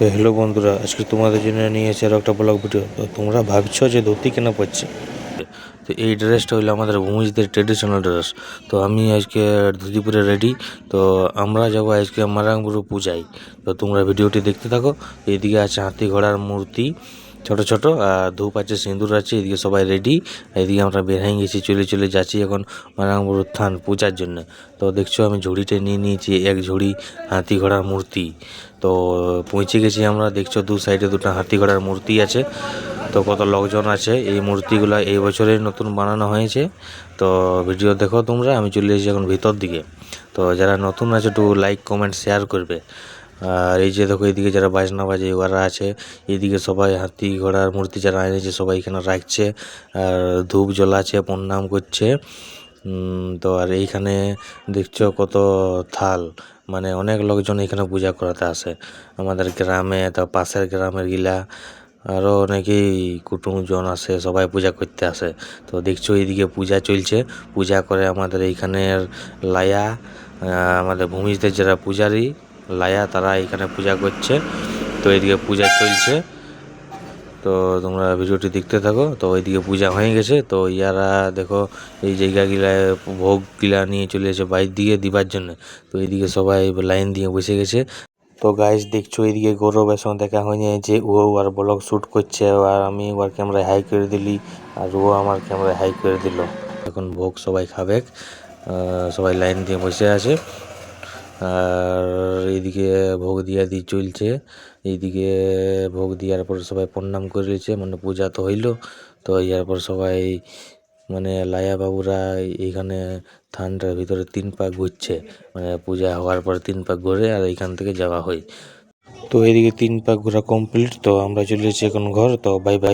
তো হ্যালো বন্ধুরা, আজকে তোমাদের জন্য নিয়ে এসে আরও একটা ব্লগ ভিডিও। তো তোমরা ভাবছো যে ধুতি কেন পরছি, তো এই ড্রেসটা হইলো আমাদের ভূমিজদের ট্রেডিশনাল ড্রেস। তো আমি আজকে ধুতি পরে রেডি। তো আমরা যাবো আজকে মারাংবুরু পূজায়। তো তোমরা ভিডিওটি দেখতে থাকো। এইদিকে আছে হাতি ঘোড়ার মূর্তি ছোট ছোট, আর ধূপ আছে, সিঁদুর আছে, এদিকে সবাই রেডি। এদিকে আমরা বের হয়ে গেছি, চলে যাচ্ছি এখন মারাংবুরু থান পূজার জন্য। তো দেখছো আমি ঝুড়িটা নিয়ে নিয়েছি, এক ঝুড়ি হাতি ঘোড়ার মূর্তি। তো পৌঁছে গেছি আমরা, দেখছো দু সাইডে দুটো হাতি ঘোড়ার মূর্তি আছে। তো কত লোকজন আছে, এই মূর্তিগুলো এই বছরের নতুন বানানো হয়েছে। তো ভিডিও দেখো তোমরা, আমি চলে এসেছি এখন ভিতর দিকে। তো যারা নতুন আছে একটু লাইক কমেন্ট শেয়ার করবে। আর এই যে দেখো এইদিকে যারা বাজনা বাজে ওরা আছে, এইদিকে সবাই হাতি ঘোড়ার মূর্তি যারা এনেছে সবাই এখানে রাখছে, আর ধূপ জ্বলাচ্ছে, প্রণাম করছে। তো আর এইখানে দেখছো কত থাল, মানে অনেক লোকজন এখানে পূজা করাতে আসে আমাদের গ্রামে, তো পাশের গ্রামের গিলা আরও অনেকেই কুটুমজন আসে, সবাই পূজা করতে আসে। তো দেখছো এইদিকে পূজা চলছে, পূজা করে আমাদের এইখানের লায়া, আমাদের ভূমিজদের যারা পূজারী লায়া, তারা এখানে পূজা করছে। তো এইদিকে পূজা চলছে, তো তোমরা ভিডিওটি দেখতে থাকো। তো ওইদিকে পূজা হয়ে গেছে, তো ইয়ারা দেখো এই জায়গাগুলায় ভোগগুলা নিয়ে চলে এসে বাইর দিয়ে দিবার জন্য। তো এইদিকে সবাই লাইন দিয়ে বসে গেছে। তো গাইস দেখছো এইদিকে গৌরবের সঙ্গে দেখা হয়ে যাচ্ছে, ও আর ব্লগ শ্যুট করছে, আর আমি ওর ক্যামেরায় হাই করে দিলি, আর ও আমার ক্যামেরায় হাই করে দিল। এখন ভোগ সবাই খাবে, সবাই লাইন দিয়ে বসে আছে। আর এইদিকে ভোগ দিয়া দিয়ে চলছে, এইদিকে ভোগ দেওয়ার পর সবাই প্রণাম করেছে, মানে পূজা তো হইল। তো ইয়ার পর সবাই মানে লায়া বাবুরা এইখানে থানটার ভিতরে 3 পাক ঘুরছে, মানে পূজা হওয়ার পর 3 পাক ঘুরে আর এইখান থেকে যাওয়া হয়। তো এইদিকে 3 পাক ঘোরা কমপ্লিট, তো আমরা চলে এসেছি এখন ঘর। তো বাই বাই।